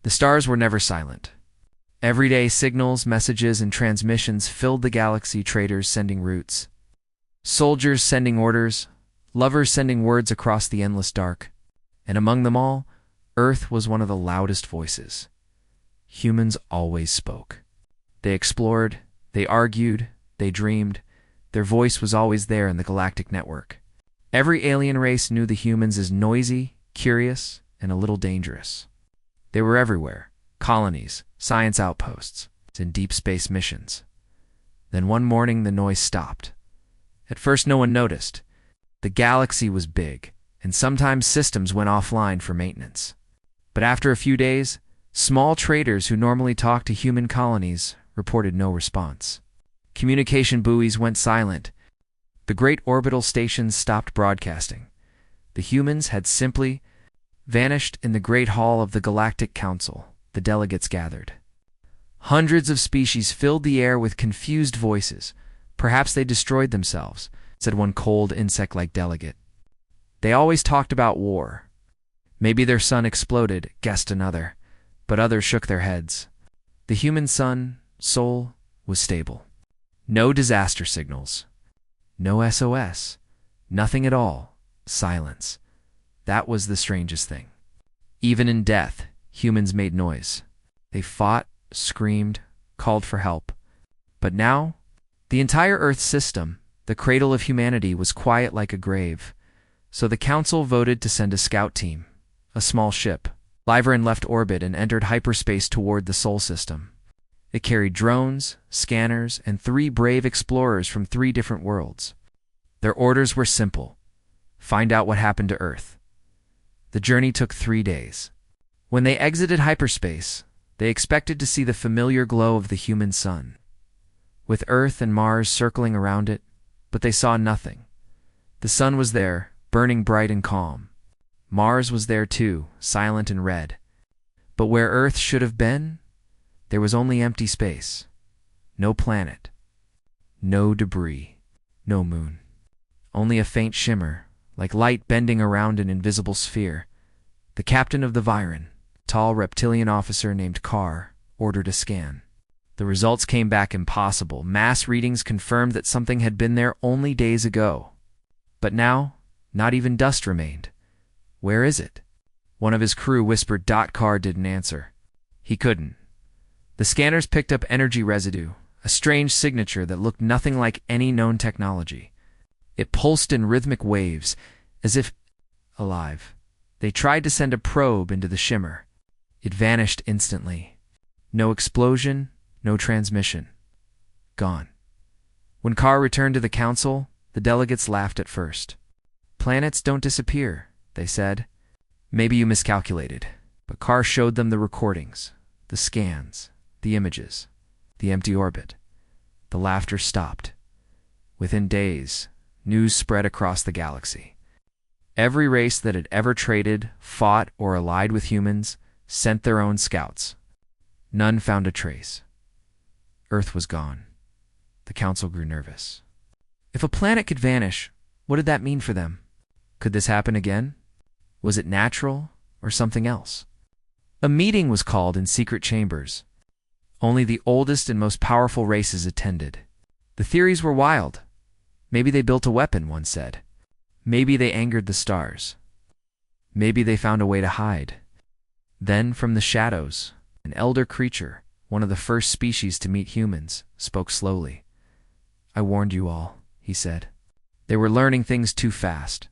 The stars were never silent. Everyday signals, messages, and transmissions filled the galaxy, traders sending routes, soldiers sending orders, lovers sending words across the endless dark. And among them all, Earth was one of the loudest voices. Humans always spoke. They explored, they argued, they dreamed. Their voice was always there in the galactic network. Every alien race knew the humans as noisy, curious, and a little dangerous. They were everywhere: colonies, science outposts, and deep space missions. Then one morning the noise stopped. At first no one noticed. The galaxy was big, and sometimes systems went offline for maintenance. But after a few days, small traders who normally talked to human colonies reported no response. Communication buoys went silent. The great orbital stations stopped broadcasting. The humans had simply vanished in the Great Hall of the Galactic Council. The delegates gathered. Hundreds of species filled the air with confused voices. Perhaps they destroyed themselves, said one cold insect-like delegate. They always talked about war. Maybe their sun exploded, guessed another, but others shook their heads. The human sun, soul, was stable. No disaster signals. No SOS. Nothing at all. Silence. That was the strangest thing. Even in death, humans made noise. They fought, screamed, called for help. But now, the entire Earth system, the cradle of humanity, was quiet like a grave. So the Council voted to send a scout team, a small ship. Liverin left orbit and entered hyperspace toward the Sol system. It carried drones, scanners, and 3 brave explorers from 3 different worlds. Their orders were simple: find out what happened to Earth. The journey took 3 days. When they exited hyperspace, they expected to see the familiar glow of the human sun, with Earth and Mars circling around it, but they saw nothing. The sun was there, burning bright and calm. Mars was there too, silent and red. But where Earth should have been, there was only empty space. No planet. No debris. No moon. Only a faint shimmer, like light bending around an invisible sphere. The captain of the Viren, tall reptilian officer named Carr, ordered a scan. The results came back impossible. Mass readings confirmed that something had been there only days ago. But now, not even dust remained. Where is it? One of his crew whispered. Carr didn't answer. He couldn't. The scanners picked up energy residue, a strange signature that looked nothing like any known technology. It pulsed in rhythmic waves, as if alive. They tried to send a probe into the shimmer. It vanished instantly. No explosion, no transmission. Gone. When Carr returned to the Council, the delegates laughed at first. Planets don't disappear, they said. Maybe you miscalculated. But Carr showed them the recordings, the scans, the images, the empty orbit. The laughter stopped. Within days, news spread across the galaxy. Every race that had ever traded, fought, or allied with humans sent their own scouts. None found a trace. Earth was gone. The Council grew nervous. If a planet could vanish, what did that mean for them? Could this happen again? Was it natural or something else? A meeting was called in secret chambers. Only the oldest and most powerful races attended. The theories were wild. Maybe they built a weapon, one said. Maybe they angered the stars. Maybe they found a way to hide. Then, from the shadows, an elder creature, one of the first species to meet humans, spoke slowly. I warned you all, he said. They were learning things too fast.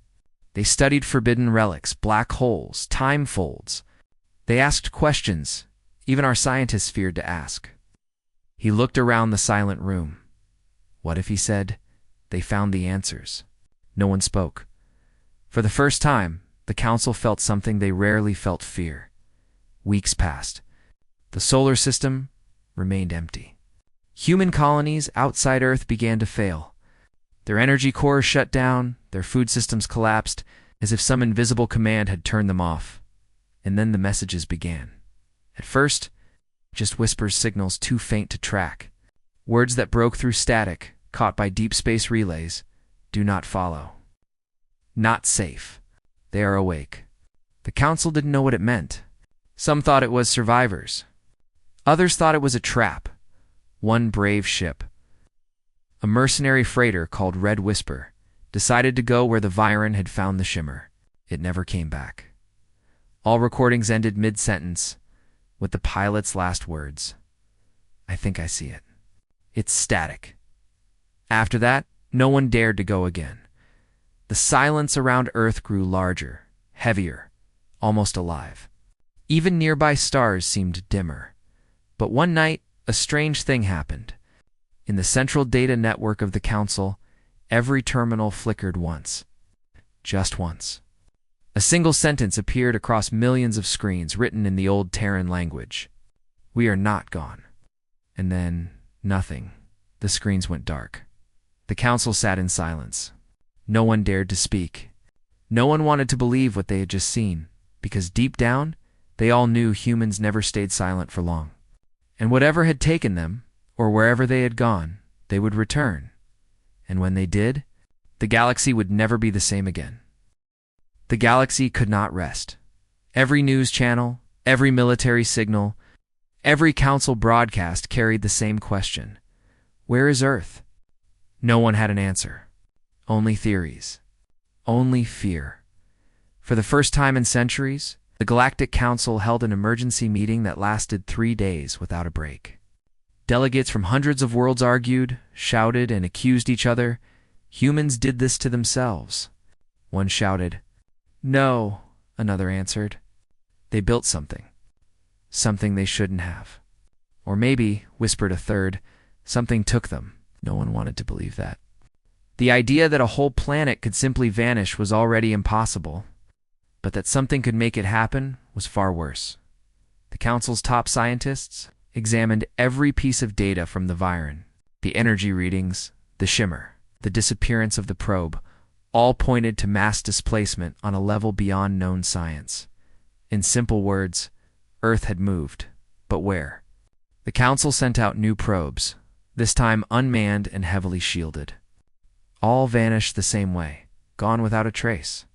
They studied forbidden relics, black holes, time folds. They asked questions even our scientists feared to ask. He looked around the silent room. What if, he said, they found the answers? No one spoke. For the first time, the Council felt something they rarely felt: fear. Weeks passed. The solar system remained empty. Human colonies outside Earth began to fail. Their energy cores shut down, their food systems collapsed, as if some invisible command had turned them off. And then the messages began. At first, just whispers, signals too faint to track. Words that broke through static, caught by deep space relays. Do not follow. Not safe. They are awake. The Council didn't know what it meant. Some thought it was survivors. Others thought it was a trap. One brave ship, a mercenary freighter called Red Whisper, decided to go where the Viren had found the shimmer. It never came back. All recordings ended mid-sentence with the pilot's last words. "I think I see it." It's static. After that, no one dared to go again. The silence around Earth grew larger, heavier, almost alive. Even nearby stars seemed dimmer. But one night, a strange thing happened. In the central data network of the Council, every terminal flickered once. Just once. A single sentence appeared across millions of screens written in the old Terran language. "We are not gone." And then, nothing. The screens went dark. The Council sat in silence. No one dared to speak. No one wanted to believe what they had just seen, because deep down, they all knew humans never stayed silent for long. And whatever had taken them, or wherever they had gone, they would return. And when they did, the galaxy would never be the same again. The galaxy could not rest. Every news channel, every military signal, every council broadcast carried the same question. Where is Earth? No one had an answer. Only theories. Only fear. For the first time in centuries, the Galactic Council held an emergency meeting that lasted 3 days without a break. Delegates from hundreds of worlds argued, shouted, and accused each other. Humans did this to themselves. One shouted, "No," another answered. They built something. Something they shouldn't have. Or maybe, whispered a third, something took them. No one wanted to believe that. The idea that a whole planet could simply vanish was already impossible, but that something could make it happen was far worse. The Council's top scientists examined every piece of data from the Viren. The energy readings, the shimmer, the disappearance of the probe, all pointed to mass displacement on a level beyond known science. In simple words, Earth had moved, but where? The Council sent out new probes, this time unmanned and heavily shielded. All vanished the same way, gone without a trace.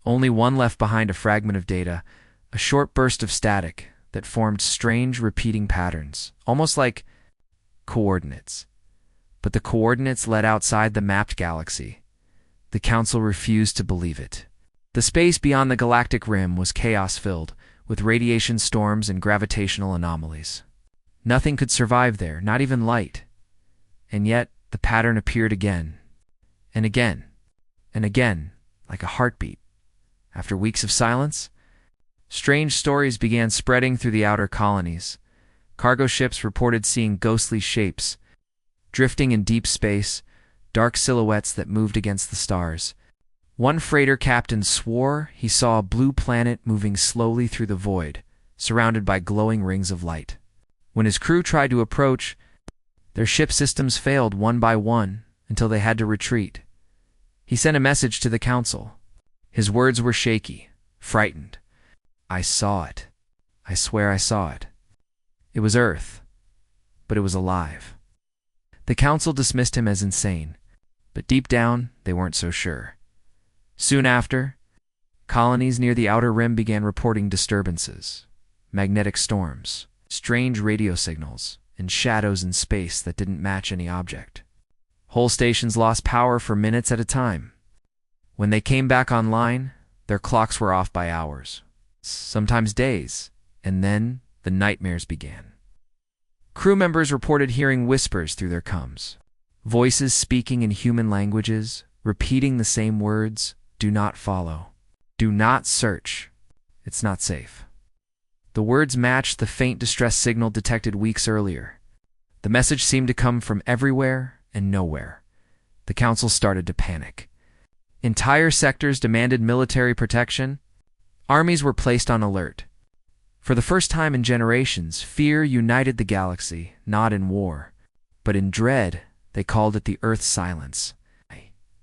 Only one left behind a fragment of data, a short burst of static that formed strange repeating patterns, almost like coordinates. But the coordinates led outside the mapped galaxy. The Council refused to believe it. The space beyond the galactic rim was chaos-filled, with radiation storms and gravitational anomalies. Nothing could survive there, not even light. And yet, the pattern appeared again, and again, and again, like a heartbeat. After weeks of silence, strange stories began spreading through the outer colonies. Cargo ships reported seeing ghostly shapes, drifting in deep space, dark silhouettes that moved against the stars. One freighter captain swore he saw a blue planet moving slowly through the void, surrounded by glowing rings of light. When his crew tried to approach, their ship systems failed one by one until they had to retreat. He sent a message to the Council. His words were shaky, frightened. "I saw it. I swear I saw it. It was Earth, but it was alive." The Council dismissed him as insane, but deep down, they weren't so sure. Soon after, colonies near the outer rim began reporting disturbances, magnetic storms, strange radio signals, and shadows in space that didn't match any object. Whole stations lost power for minutes at a time. When they came back online, their clocks were off by hours, sometimes days, and then the nightmares began. Crew members reported hearing whispers through their comms, voices speaking in human languages, repeating the same words: "Do not follow. Do not search. It's not safe." The words matched the faint distress signal detected weeks earlier. The message seemed to come from everywhere and nowhere. The Council started to panic. Entire sectors demanded military protection. Armies were placed on alert. For the first time in generations, fear united the galaxy, not in war, but in dread. They called it the Earth's silence.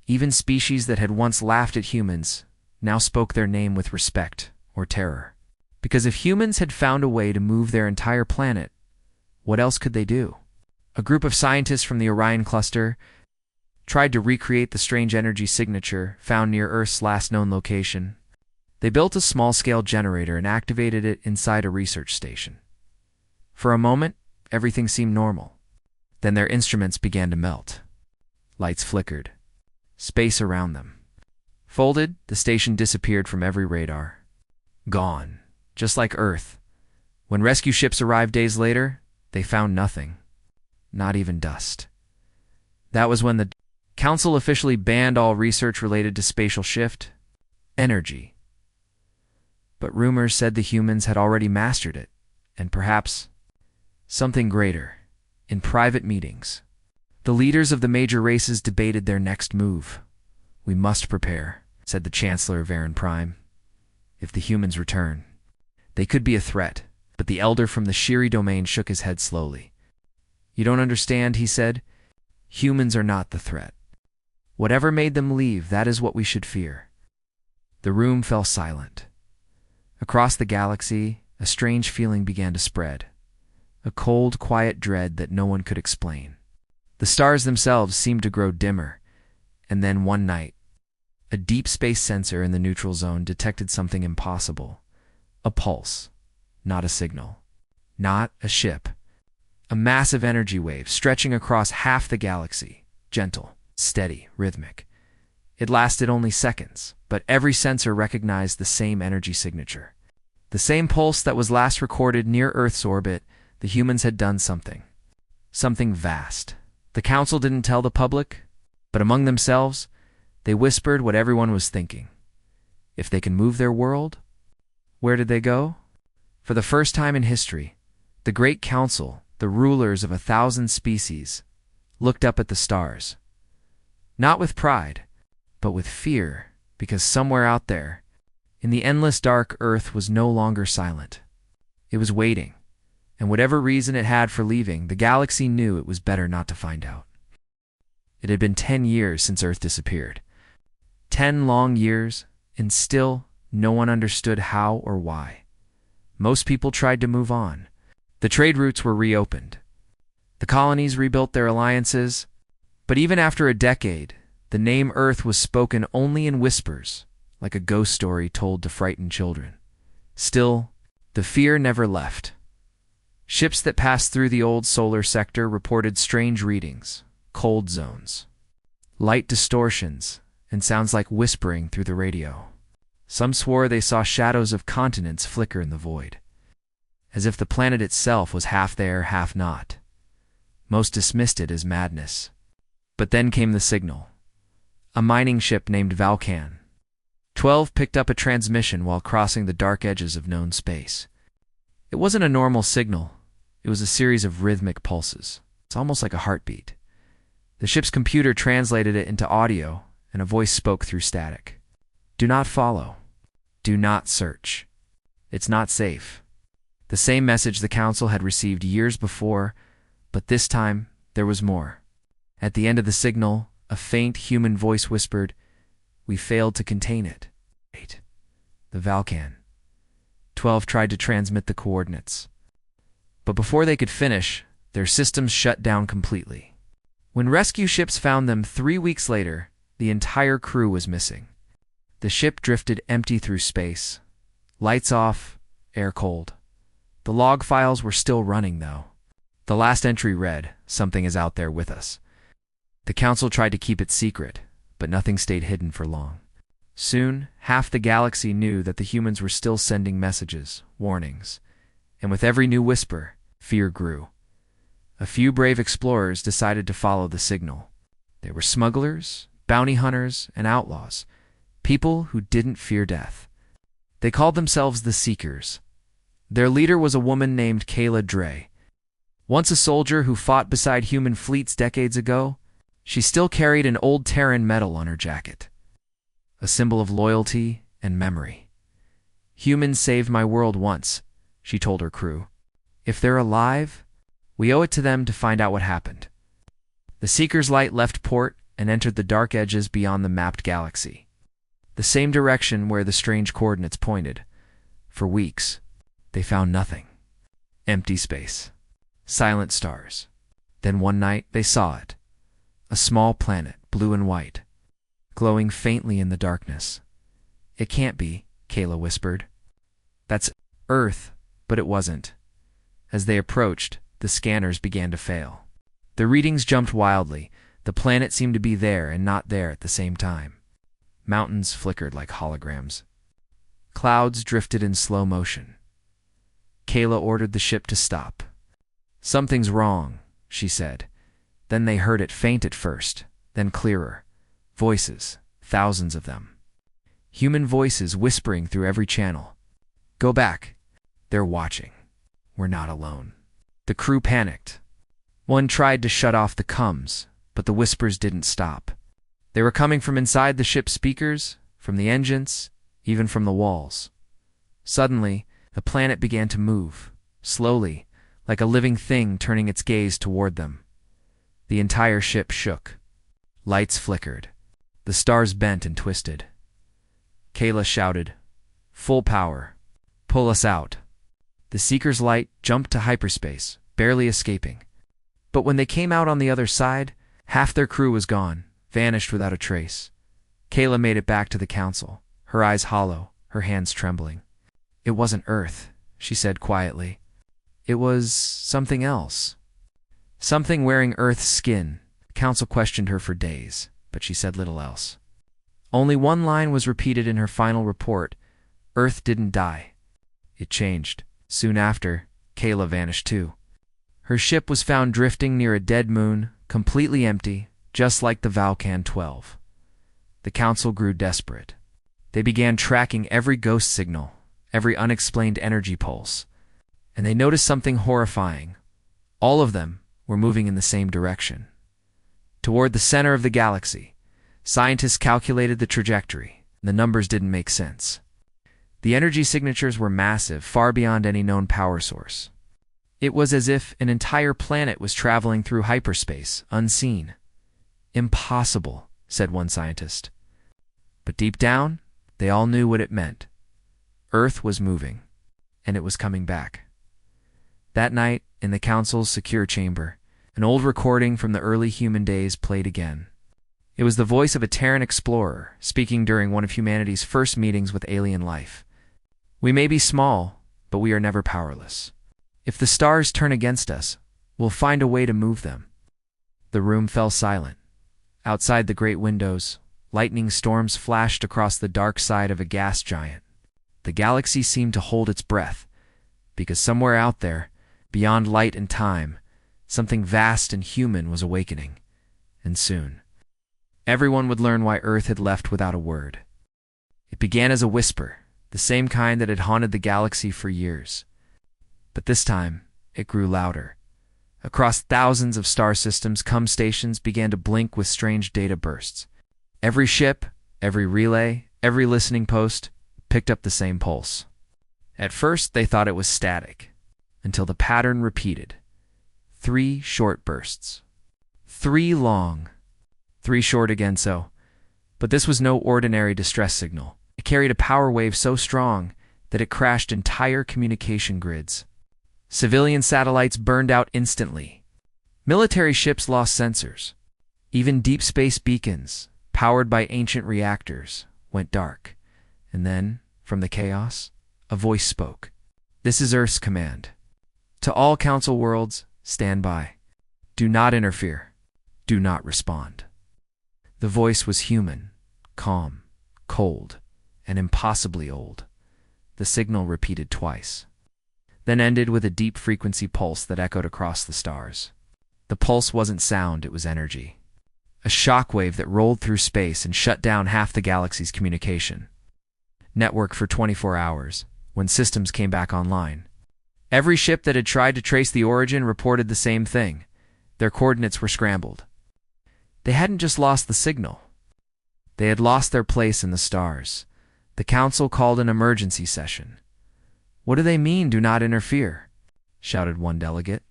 Even species that had once laughed at humans now spoke their name with respect or terror. Because if humans had found a way to move their entire planet, what else could they do? A group of scientists from the Orion cluster tried to recreate the strange energy signature found near Earth's last known location. They built a small-scale generator and activated it inside a research station. For a moment, everything seemed normal. Then their instruments began to melt. Lights flickered. Space around them folded. The station disappeared from every radar. Gone, just like Earth. When rescue ships arrived days later, they found nothing. Not even dust. That was when the Council officially banned all research related to spatial shift energy. But rumors said the humans had already mastered it, and perhaps something greater. In private meetings, the leaders of the major races debated their next move. "We must prepare," said the Chancellor Varen Prime. "If the humans return, they could be a threat." But the elder from the Shiri domain shook his head slowly. "You don't understand," he said. "Humans are not the threat. Whatever made them leave, that is what we should fear." The room fell silent. Across the galaxy, a strange feeling began to spread. A cold, quiet dread that no one could explain. The stars themselves seemed to grow dimmer, and then one night, a deep space sensor in the neutral zone detected something impossible. A pulse, not a signal, not a ship. A massive energy wave stretching across half the galaxy, gentle, steady, rhythmic. It lasted only seconds, but every sensor recognized the same energy signature. The same pulse that was last recorded near Earth's orbit. The humans had done something. Something vast. The Council didn't tell the public, but among themselves, they whispered what everyone was thinking. If they can move their world, where did they go? For the first time in history, the Great Council, the rulers of 1,000 species, looked up at the stars. Not with pride, but with fear, because somewhere out there, in the endless dark, Earth was no longer silent. It was waiting, and whatever reason it had for leaving, the galaxy knew it was better not to find out. It had been 10 years since Earth disappeared. 10 long years, and still no one understood how or why. Most people tried to move on. The trade routes were reopened. The colonies rebuilt their alliances, but even after a decade, the name Earth was spoken only in whispers, like a ghost story told to frighten children. Still, the fear never left. Ships that passed through the old solar sector reported strange readings, cold zones, light distortions, and sounds like whispering through the radio. Some swore they saw shadows of continents flicker in the void, as if the planet itself was half there, half not. Most dismissed it as madness. But then came the signal. A mining ship named Valkan. 12 picked up a transmission while crossing the dark edges of known space. It wasn't a normal signal. It was a series of rhythmic pulses. It's almost like a heartbeat. The ship's computer translated it into audio, and a voice spoke through static. "Do not follow. Do not search. It's not safe." The same message the Council had received years before, but this time there was more. At the end of the signal, a faint human voice whispered, "We failed to contain it." Wait. The Valkan. 12 tried to transmit the coordinates. But before they could finish, their systems shut down completely. When rescue ships found them 3 weeks later, the entire crew was missing. The ship drifted empty through space. Lights off, air cold. The log files were still running, though. The last entry read, "Something is out there with us." The Council tried to keep it secret, but nothing stayed hidden for long. Soon, half the galaxy knew that the humans were still sending messages, warnings, and with every new whisper, fear grew. A few brave explorers decided to follow the signal. They were smugglers, bounty hunters, and outlaws, people who didn't fear death. They called themselves the Seekers. Their leader was a woman named Kayla Dre. Once a soldier who fought beside human fleets decades ago, she still carried an old Terran medal on her jacket, a symbol of loyalty and memory. "Humans saved my world once," she told her crew. "If they're alive, we owe it to them to find out what happened." The Seeker's light left port and entered the dark edges beyond the mapped galaxy, the same direction where the strange coordinates pointed. For weeks, they found nothing. Empty space. Silent stars. Then one night, they saw it. A small planet, blue and white, glowing faintly in the darkness. "It can't be," Kayla whispered. That's Earth, but it wasn't. As they approached, the scanners began to fail. The readings jumped wildly. The planet seemed to be there and not there at the same time. Mountains flickered like holograms. Clouds drifted in slow motion. Kayla ordered the ship to stop. Something's wrong, she said. Then they heard it, faint at first, then clearer. Voices, thousands of them. Human voices whispering through every channel. Go back. They're watching. We're not alone. The crew panicked. One tried to shut off the comms, but the whispers didn't stop. They were coming from inside the ship's speakers, from the engines, even from the walls. Suddenly, the planet began to move, slowly, like a living thing turning its gaze toward them. The entire ship shook. Lights flickered. The stars bent and twisted. Kayla shouted, "Full power. Pull us out." The Seeker's light jumped to hyperspace, barely escaping. But when they came out on the other side, half their crew was gone, vanished without a trace. Kayla made it back to the council, her eyes hollow, her hands trembling. It wasn't Earth, she said quietly. It was something else. Something wearing Earth's skin. The council questioned her for days, but she said little else. Only one line was repeated in her final report. Earth didn't die. It changed. Soon after, Kayla vanished too. Her ship was found drifting near a dead moon, completely empty, just like the Valkan 12. The council grew desperate. They began tracking every ghost signal, every unexplained energy pulse. And they noticed something horrifying. All of them were moving in the same direction. Toward the center of the galaxy. Scientists calculated the trajectory, and the numbers didn't make sense. The energy signatures were massive, far beyond any known power source. It was as if an entire planet was traveling through hyperspace, unseen. Impossible, said one scientist. But deep down, they all knew what it meant. Earth was moving, and it was coming back. That night, in the council's secure chamber, an old recording from the early human days played again. It was the voice of a Terran explorer, speaking during one of humanity's first meetings with alien life. We may be small, but we are never powerless. If the stars turn against us, we'll find a way to move them. The room fell silent. Outside the great windows, lightning storms flashed across the dark side of a gas giant. The galaxy seemed to hold its breath, because somewhere out there, beyond light and time, something vast and human was awakening. And soon, everyone would learn why Earth had left without a word. It began as a whisper, the same kind that had haunted the galaxy for years. But this time, it grew louder. Across thousands of star systems, comm stations began to blink with strange data bursts. Every ship, every relay, every listening post picked up the same pulse. At first, they thought it was static, until the pattern repeated. 3 short bursts. 3 long. 3 short again, but this was no ordinary distress signal. It carried a power wave so strong that it crashed entire communication grids. Civilian satellites burned out instantly. Military ships lost sensors. Even deep space beacons, powered by ancient reactors, went dark. And then, from the chaos, a voice spoke. This is Earth's command. To all Council worlds, stand by. Do not interfere. Do not respond. The voice was human, calm, cold, and impossibly old. The signal repeated twice, then ended with a deep frequency pulse that echoed across the stars. The pulse wasn't sound, it was energy. A shockwave that rolled through space and shut down half the galaxy's communication. Network for 24 hours, when systems came back online. Every ship that had tried to trace the origin reported the same thing. Their coordinates were scrambled. They hadn't just lost the signal. They had lost their place in the stars. The council called an emergency session. What do they mean, do not interfere? Shouted one delegate.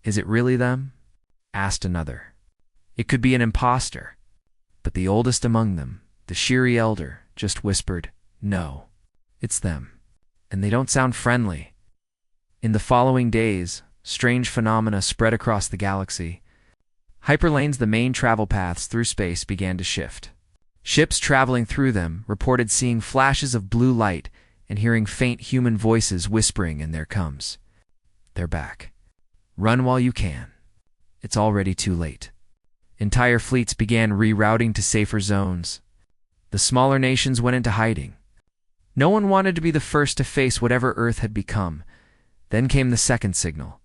Is it really them? Asked another. It could be an imposter. But the oldest among them, the Shiri elder, just whispered, no, it's them. And they don't sound friendly. In the following days, strange phenomena spread across the galaxy. Hyperlanes, the main travel paths through space, began to shift. Ships traveling through them reported seeing flashes of blue light and hearing faint human voices whispering, "And there comes. They're back. Run while you can. It's already too late." Entire fleets began rerouting to safer zones. The smaller nations went into hiding. No one wanted to be the first to face whatever Earth had become. Then came the second signal.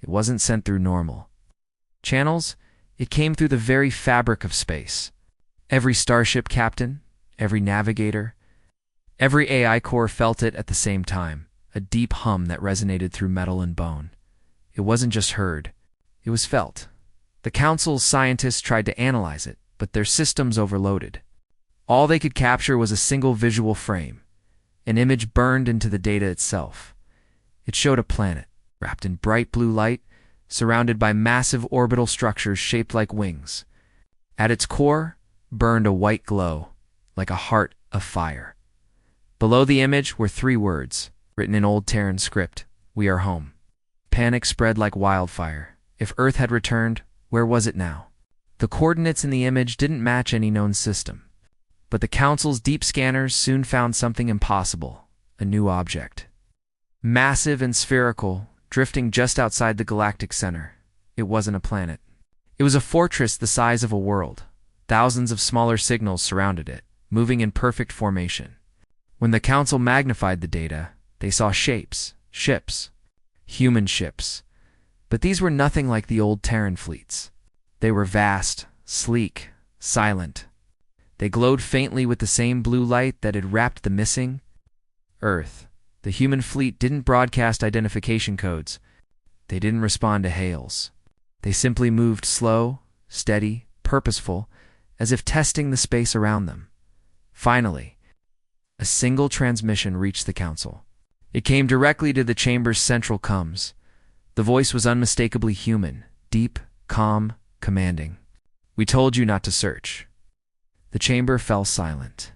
It wasn't sent through normal channels. It came through the very fabric of space. Every starship captain, every navigator, every AI core felt it at the same time, a deep hum that resonated through metal and bone. It wasn't just heard, it was felt. The Council's scientists tried to analyze it, but their systems overloaded. All they could capture was a single visual frame, an image burned into the data itself. It showed a planet, wrapped in bright blue light, surrounded by massive orbital structures shaped like wings. At its core burned a white glow, like a heart of fire. Below the image were 3 words, written in Old Terran script: "We are home." Panic spread like wildfire. If Earth had returned, where was it now? The coordinates in the image didn't match any known system. But the Council's deep scanners soon found something impossible, a new object. Massive and spherical, drifting just outside the galactic center. It wasn't a planet. It was a fortress the size of a world. Thousands of smaller signals surrounded it, moving in perfect formation. When the Council magnified the data, they saw shapes, ships, human ships. But these were nothing like the old Terran fleets. They were vast, sleek, silent. They glowed faintly with the same blue light that had wrapped the missing Earth. The human fleet didn't broadcast identification codes. They didn't respond to hails. They simply moved slow, steady, purposeful, as if testing the space around them. Finally, a single transmission reached the Council. It came directly to the chamber's central comms. The voice was unmistakably human, deep, calm, commanding. "We told you not to search." The chamber fell silent.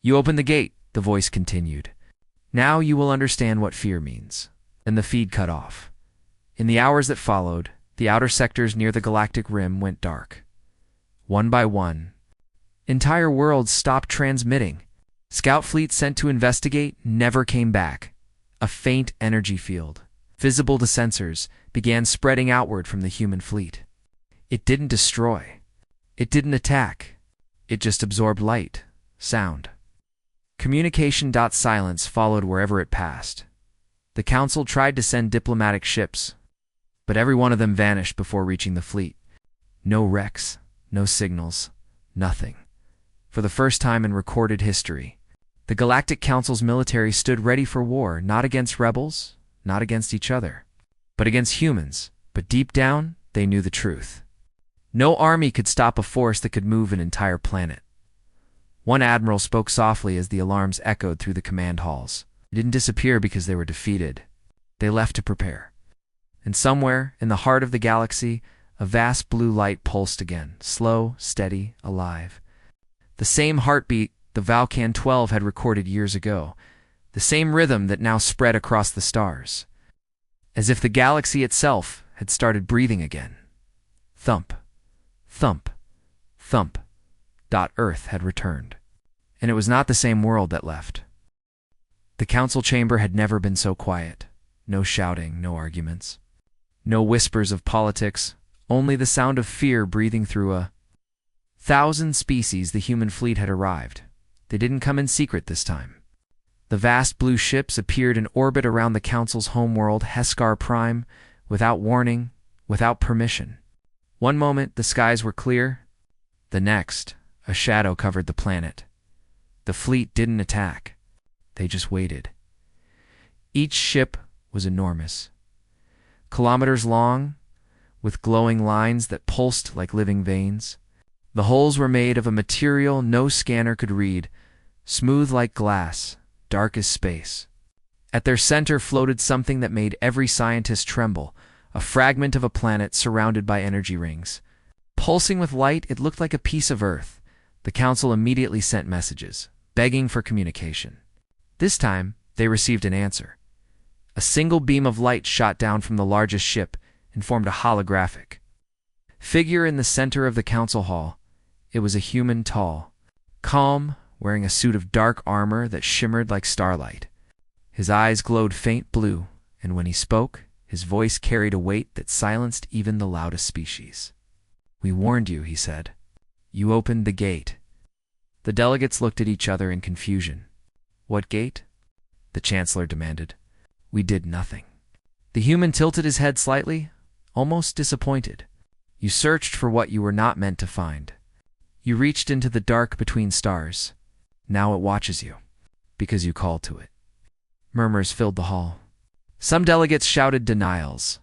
"You opened the gate," the voice continued. "Now you will understand what fear means." Then the feed cut off. In the hours that followed, the outer sectors near the galactic rim went dark. One by one, entire worlds stopped transmitting. Scout fleets sent to investigate never came back. A faint energy field, visible to sensors, began spreading outward from the human fleet. It didn't destroy. It didn't attack. It just absorbed light, sound. Silence followed wherever it passed. The Council tried to send diplomatic ships, but every one of them vanished before reaching the fleet. No wrecks, no signals, nothing. For the first time in recorded history, the Galactic Council's military stood ready for war, not against rebels, not against each other, but against humans. But deep down, they knew the truth. No army could stop a force that could move an entire planet. One admiral spoke softly as the alarms echoed through the command halls. They didn't disappear because they were defeated. They left to prepare. And somewhere, in the heart of the galaxy, a vast blue light pulsed again, slow, steady, alive. The same heartbeat the Valkan 12 had recorded years ago, the same rhythm that now spread across the stars. As if the galaxy itself had started breathing again. Thump, thump, thump. Earth had returned. And it was not the same world that left. The Council chamber had never been so quiet. No shouting, no arguments. No whispers of politics, only the sound of fear breathing through a 1,000 species. The human fleet had arrived. They didn't come in secret this time. The vast blue ships appeared in orbit around the Council's homeworld, Heskar Prime, without warning, without permission. One moment, the skies were clear. The next, a shadow covered the planet. The fleet didn't attack. They just waited. Each ship was enormous, kilometers long, with glowing lines that pulsed like living veins. The hulls were made of a material no scanner could read, smooth like glass, dark as space. At their center floated something that made every scientist tremble, a fragment of a planet surrounded by energy rings. Pulsing with light, it looked like a piece of Earth. The Council immediately sent messages, begging for communication. This time, they received an answer. A single beam of light shot down from the largest ship and formed a holographic figure in the center of the Council hall. It was a human, tall, calm, wearing a suit of dark armor that shimmered like starlight. His eyes glowed faint blue, and when he spoke, his voice carried a weight that silenced even the loudest species. "We warned you," he said. "You opened the gate." The delegates looked at each other in confusion. "What gate?" the Chancellor demanded. "We did nothing." The human tilted his head slightly, almost disappointed. "You searched for what you were not meant to find. You reached into the dark between stars. Now it watches you, because you called to it." Murmurs filled the hall. Some delegates shouted denials.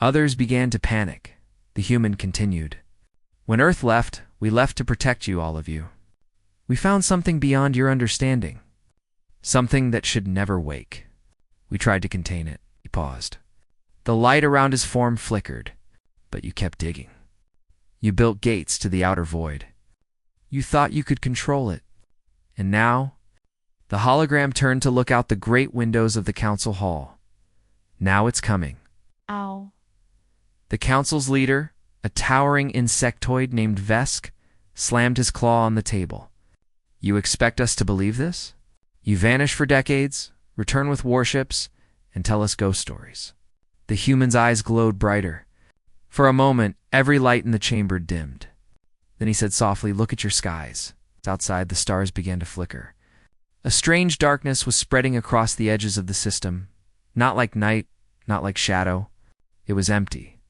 Others began to panic. The human continued. "When Earth left, we left to protect you, all of you. We found something beyond your understanding. Something that should never wake. We tried to contain it." He paused. The light around his form flickered, but you kept digging. You built gates to the outer void. You thought you could control it. And now, the hologram turned to look out the great windows of the council hall. Now it's coming. Ow. The council's leader, a towering insectoid named Vesk, slammed his claw on the table. "You expect us to believe this? You vanish for decades, return with warships, and tell us ghost stories." The human's eyes glowed brighter. For a moment, every light in the chamber dimmed. Then he said softly, "Look at your skies." Outside, the stars began to flicker. A strange darkness was spreading across the edges of the system. Not like night, not like shadow. It was empty.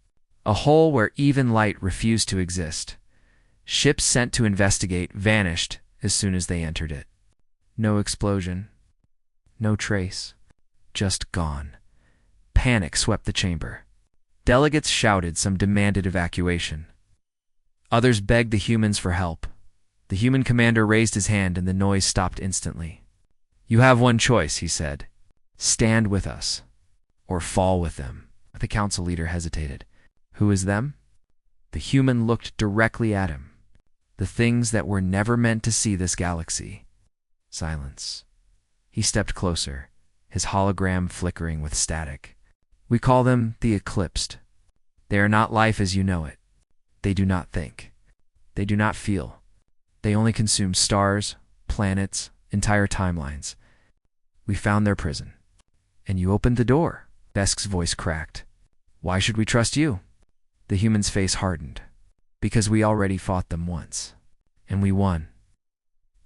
A hole where even light refused to exist. Ships sent to investigate vanished as soon as they entered it. No explosion. No trace. Just gone. Panic swept the chamber. Delegates shouted, some demanded evacuation. Others begged the humans for help. The human commander raised his hand and the noise stopped instantly. "You have one choice," he said. "Stand with us, or fall with them." The council leader hesitated. "Who is them?" The human looked directly at him. "The things that were never meant to see this galaxy." Silence. He stepped closer, his hologram flickering with static. "We call them the Eclipsed. They are not life as you know it. They do not think. They do not feel. They only consume stars, planets, entire timelines. We found their prison. And you opened the door." Vesk's voice cracked. "Why should we trust you?" The human's face hardened. "Because we already fought them once. And we won."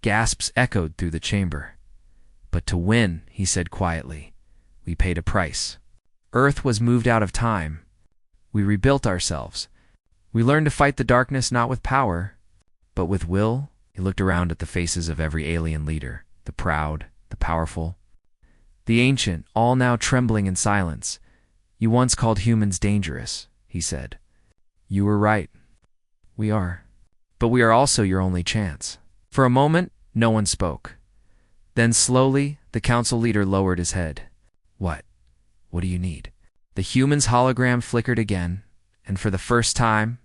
Gasps echoed through the chamber. "But to win," he said quietly, "we paid a price. Earth was moved out of time. We rebuilt ourselves. We learned to fight the darkness not with power, but with will." He looked around at the faces of every alien leader, the proud, the powerful, the ancient, all now trembling in silence. "You once called humans dangerous," he said. "You were right. We are. But we are also your only chance." For a moment, no one spoke. Then slowly, the council leader lowered his head. "What? What do you need?" The human's hologram flickered again, and for the first time,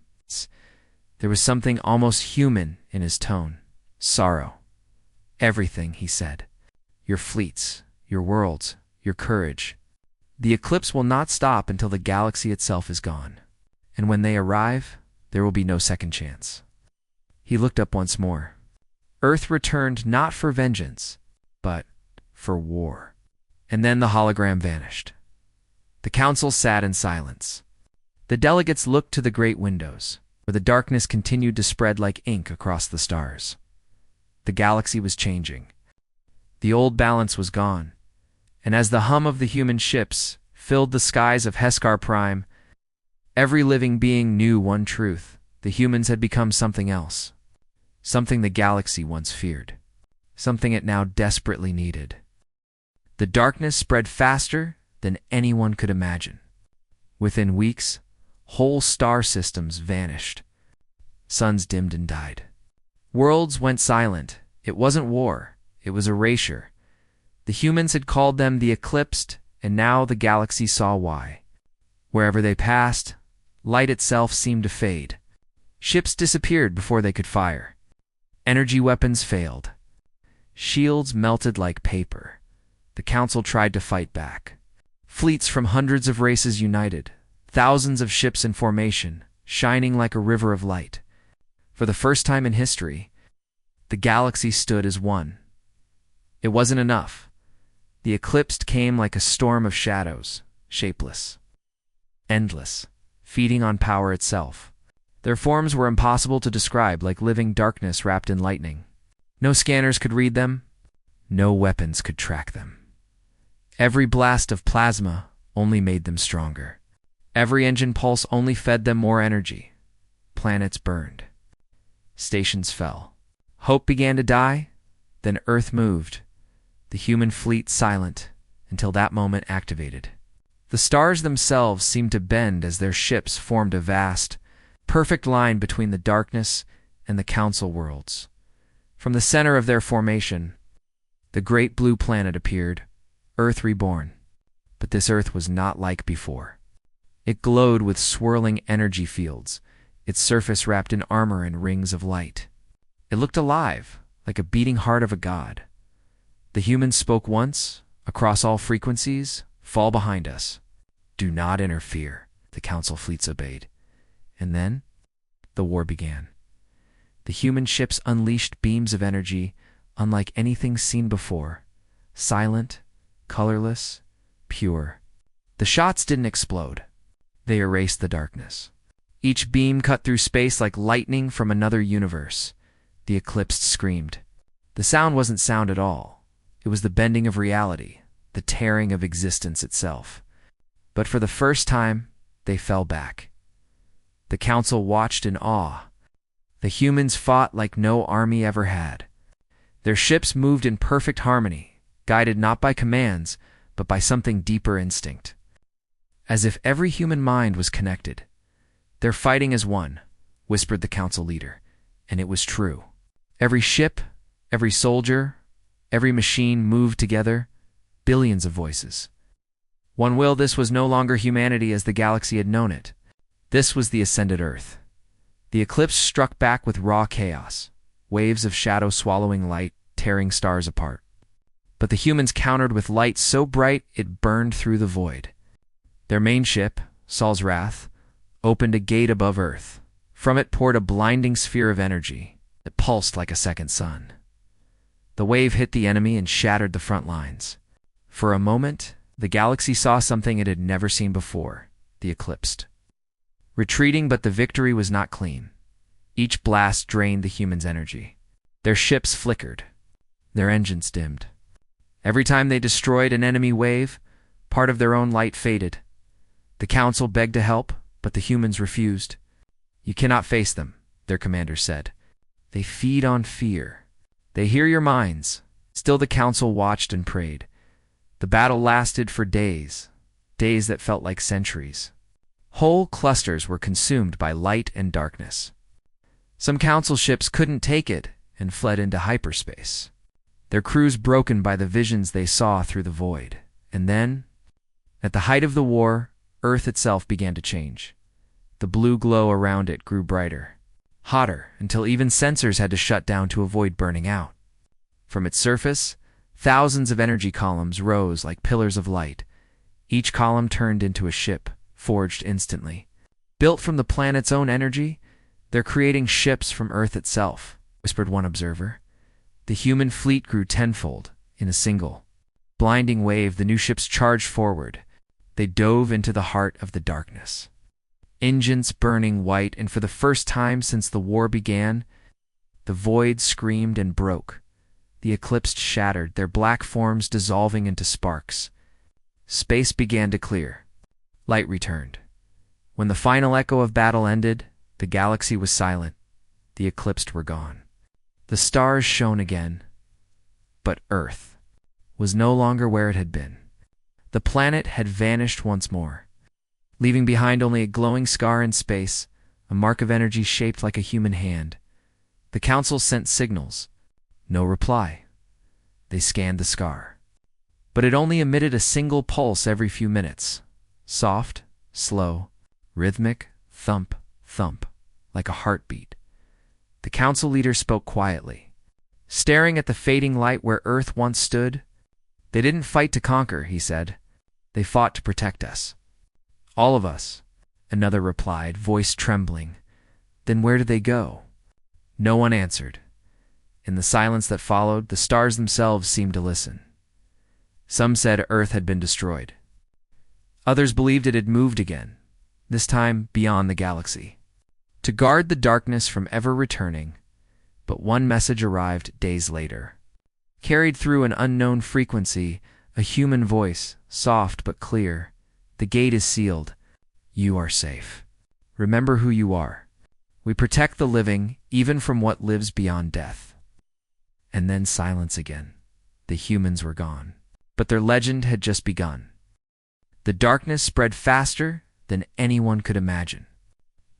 there was something almost human in his tone. "Sorrow. Everything," he said. "Your fleets, your worlds, your courage. The eclipse will not stop until the galaxy itself is gone. And when they arrive, there will be no second chance." He looked up once more. Earth returned not for vengeance, but for war. And then the hologram vanished. The council sat in silence. The delegates looked to the great windows, where the darkness continued to spread like ink across the stars. The galaxy was changing. The old balance was gone, and as the hum of the human ships filled the skies of Heskar Prime, every living being knew one truth: the humans had become something else. Something the galaxy once feared. Something it now desperately needed. The darkness spread faster than anyone could imagine. Within weeks, whole star systems vanished. Suns dimmed and died. Worlds went silent. It wasn't war. It was erasure. The humans had called them the Eclipsed, and now the galaxy saw why. Wherever they passed, light itself seemed to fade. Ships disappeared before they could fire. Energy weapons failed. Shields melted like paper. The council tried to fight back. Fleets from hundreds of races united, thousands of ships in formation, shining like a river of light. For the first time in history, The galaxy stood as one. It wasn't enough. The eclipsed came like a storm of shadows, shapeless, endless, feeding on power itself. Their forms were impossible to describe, like living darkness wrapped in lightning. No scanners could read them. No weapons could track them. Every blast of plasma only made them stronger. Every engine pulse only fed them more energy. Planets burned. Stations fell. Hope began to die. Then Earth moved. The human fleet silent until that moment activated. The stars themselves seemed to bend as their ships formed a vast, perfect line between the darkness and the council worlds. From the center of their formation, the great blue planet appeared, Earth reborn. But this Earth was not like before. It glowed with swirling energy fields, its surface wrapped in armor and rings of light. It looked alive, like a beating heart of a god. The humans spoke once, across all frequencies, "Fall behind us. Do not interfere." The council fleets obeyed. And then, the war began. The human ships unleashed beams of energy unlike anything seen before. Silent, colorless, pure. The shots didn't explode. They erased the darkness. Each beam cut through space like lightning from another universe. The eclipsed screamed. The sound wasn't sound at all. It was the bending of reality, the tearing of existence itself. But for the first time, they fell back. The council watched in awe. The humans fought like no army ever had. Their ships moved in perfect harmony, guided not by commands, but by something deeper instinct. As if every human mind was connected. "They're fighting as one," whispered the council leader, and it was true. Every ship, every soldier, every machine moved together, billions of voices. One will. This was no longer humanity as the galaxy had known it. This was the ascended Earth. The eclipse struck back with raw chaos, waves of shadow swallowing light, tearing stars apart. But the humans countered with light so bright it burned through the void. Their main ship, Saul's Wrath, opened a gate above Earth. From it poured a blinding sphere of energy that pulsed like a second sun. The wave hit the enemy and shattered the front lines. For a moment, the galaxy saw something it had never seen before, the eclipsed. Retreating, but the victory was not clean. Each blast drained the humans' energy. Their ships flickered. Their engines dimmed. Every time they destroyed an enemy wave, part of their own light faded. The council begged to help, but the humans refused. "You cannot face them," their commander said. "They feed on fear. They hear your minds." Still the council watched and prayed. The battle lasted for days, days that felt like centuries. Whole clusters were consumed by light and darkness. Some council ships couldn't take it and fled into hyperspace, their crews broken by the visions they saw through the void. And then, at the height of the war, Earth itself began to change. The blue glow around it grew brighter, hotter, until even sensors had to shut down to avoid burning out. From its surface, thousands of energy columns rose like pillars of light. Each column turned into a ship, forged instantly. Built from the planet's own energy, they're creating ships from Earth itself, whispered one observer. The human fleet grew tenfold in a single, blinding wave. The new ships charged forward. They dove into the heart of the darkness. Engines burning white, and for the first time since the war began, the void screamed and broke. The eclipsed shattered, their black forms dissolving into sparks. Space began to clear. Light returned. When the final echo of battle ended, the galaxy was silent. The eclipsed were gone. The stars shone again, but Earth was no longer where it had been. The planet had vanished once more, leaving behind only a glowing scar in space, a mark of energy shaped like a human hand. The council sent signals. No reply. They scanned the scar. But it only emitted a single pulse every few minutes. Soft, slow, rhythmic, thump, thump, like a heartbeat. The council leader spoke quietly. Staring at the fading light where Earth once stood, "They didn't fight to conquer," he said. "They fought to protect us." "All of us," another replied, voice trembling. "Then where did they go?" No one answered. In the silence that followed, the stars themselves seemed to listen. Some said Earth had been destroyed. Others believed it had moved again, this time beyond the galaxy, to guard the darkness from ever returning. But one message arrived days later. Carried through an unknown frequency, a human voice, soft but clear. The gate is sealed. You are safe. Remember who you are. We protect the living, even from what lives beyond death. And then silence again. The humans were gone. But their legend had just begun. The darkness spread faster than anyone could imagine.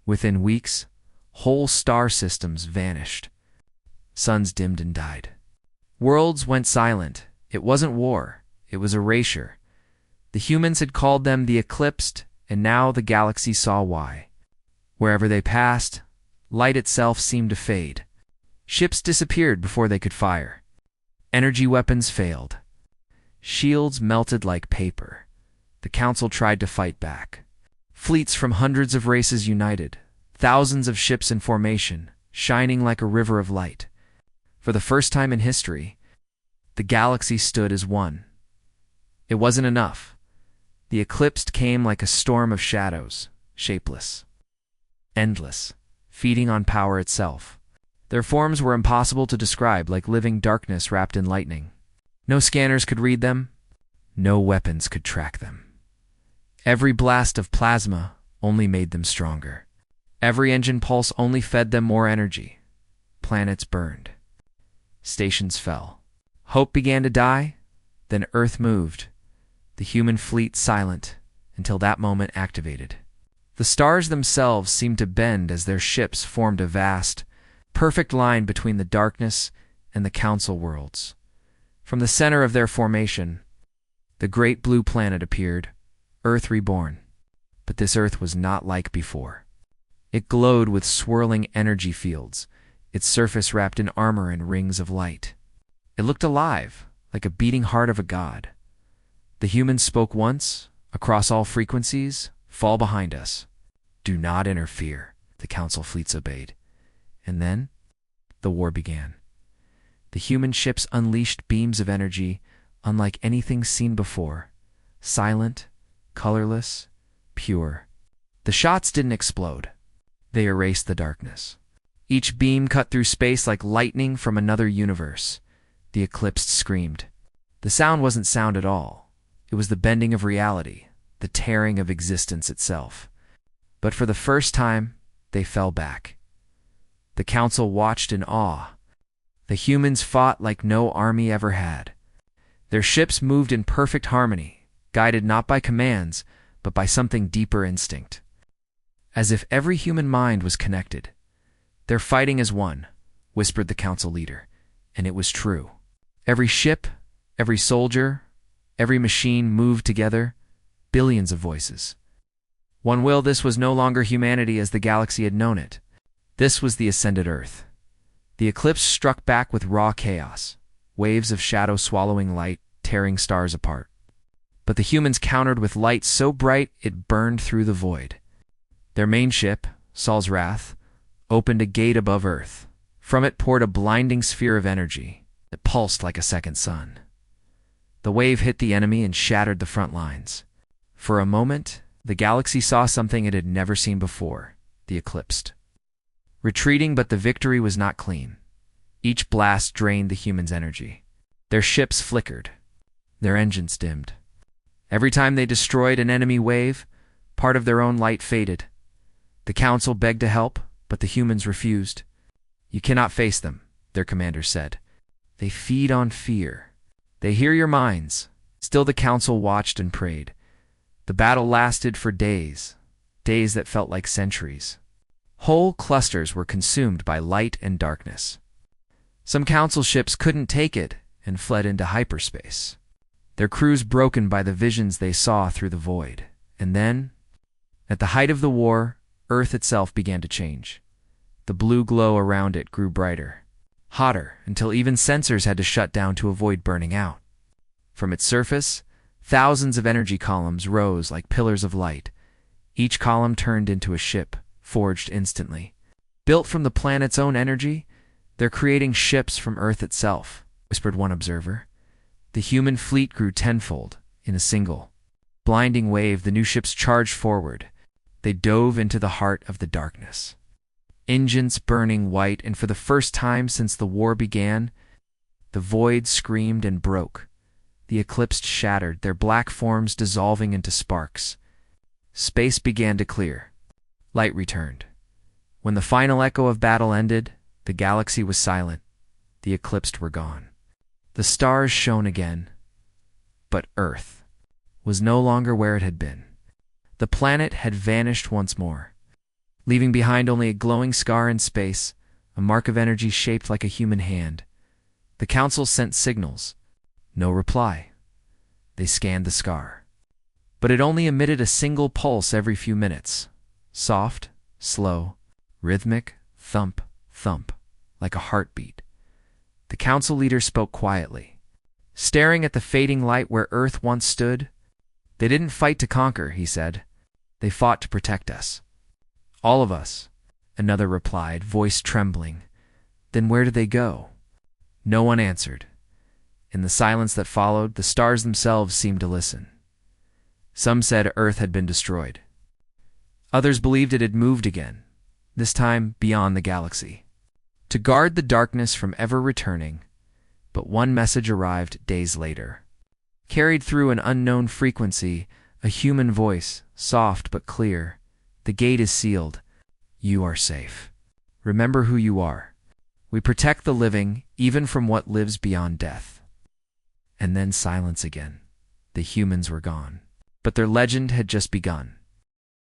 Within weeks, whole star systems vanished. Suns dimmed and died. Worlds went silent. It wasn't war. It was erasure. The humans had called them the eclipsed, and now the galaxy saw why. Wherever they passed, light itself seemed to fade. Ships disappeared before they could fire. Energy weapons failed. Shields melted like paper. The Council tried to fight back. Fleets from hundreds of races united, thousands of ships in formation, shining like a river of light. For the first time in history, the galaxy stood as one. It wasn't enough. The eclipsed came like a storm of shadows, shapeless, endless, feeding on power itself. Their forms were impossible to describe, like living darkness wrapped in lightning. No scanners could read them. No weapons could track them. Every blast of plasma only made them stronger. Every engine pulse only fed them more energy. Planets burned. Stations fell. Hope began to die. Then Earth moved. The human fleet silent until that moment activated. The stars themselves seemed to bend as their ships formed a vast, perfect line between the darkness and the Council worlds. From the center of their formation, the great blue planet appeared, Earth reborn. But this Earth was not like before. It glowed with swirling energy fields, its surface wrapped in armor and rings of light. It looked alive, like a beating heart of a god. The humans spoke once, across all frequencies, fall behind us. Do not interfere. The Council fleets obeyed. And then, the war began. The human ships unleashed beams of energy unlike anything seen before. Silent, colorless, pure. The shots didn't explode. They erased the darkness. Each beam cut through space like lightning from another universe. The eclipsed screamed. The sound wasn't sound at all. It was the bending of reality, the tearing of existence itself. But for the first time, they fell back. The Council watched in awe. The humans fought like no army ever had. Their ships moved in perfect harmony, guided not by commands, but by something deeper instinct. As if every human mind was connected. They're fighting as one, whispered the Council leader, and it was true. Every ship, every soldier, every machine moved together, billions of voices. One will, this was no longer humanity as the galaxy had known it. This was the ascended Earth. The eclipse struck back with raw chaos, waves of shadow swallowing light, tearing stars apart. But the humans countered with light so bright it burned through the void. Their main ship, Saul's Wrath, opened a gate above Earth. From it poured a blinding sphere of energy that pulsed like a second sun. The wave hit the enemy and shattered the front lines. For a moment, the galaxy saw something it had never seen before, the eclipsed. Retreating, but the victory was not clean. Each blast drained the humans' energy. Their ships flickered. Their engines dimmed. Every time they destroyed an enemy wave, part of their own light faded. The Council begged to help, but the humans refused. You cannot face them, their commander said. They feed on fear. They hear your minds. Still the Council watched and prayed. The battle lasted for days, days that felt like centuries. Whole clusters were consumed by light and darkness. Some Council ships couldn't take it and fled into hyperspace, their crews broken by the visions they saw through the void. And then, at the height of the war, Earth itself began to change. The blue glow around it grew brighter, hotter, until even sensors had to shut down to avoid burning out. From its surface, thousands of energy columns rose like pillars of light. Each column turned into a ship, forged instantly. Built from the planet's own energy, "They're creating ships from Earth itself," whispered one observer. The human fleet grew tenfold in a single blinding wave. The new ships charged forward. They dove into the heart of the darkness, engines burning white, and for the first time since the war began, the void screamed and broke. The eclipsed shattered, their black forms dissolving into sparks. Space began to clear. Light returned. When the final echo of battle ended, the galaxy was silent. The eclipsed were gone. The stars shone again, but Earth was no longer where it had been. The planet had vanished once more, leaving behind only a glowing scar in space, a mark of energy shaped like a human hand. The council sent signals. No reply. They scanned the scar, but it only emitted a single pulse every few minutes. Soft, slow, rhythmic, thump, thump, like a heartbeat. The council leader spoke quietly, staring at the fading light where Earth once stood. "They didn't fight to conquer," he said. "They fought to protect us." "All of us," another replied, voice trembling. "Then where did they go?" No one answered. In the silence that followed, the stars themselves seemed to listen. Some said Earth had been destroyed. Others believed it had moved again, this time beyond the galaxy, to guard the darkness from ever returning. But one message arrived days later. Carried through an unknown frequency, a human voice, soft but clear. "The gate is sealed. You are safe. Remember who you are. We protect the living, even from what lives beyond death." And then silence again. The humans were gone. But their legend had just begun.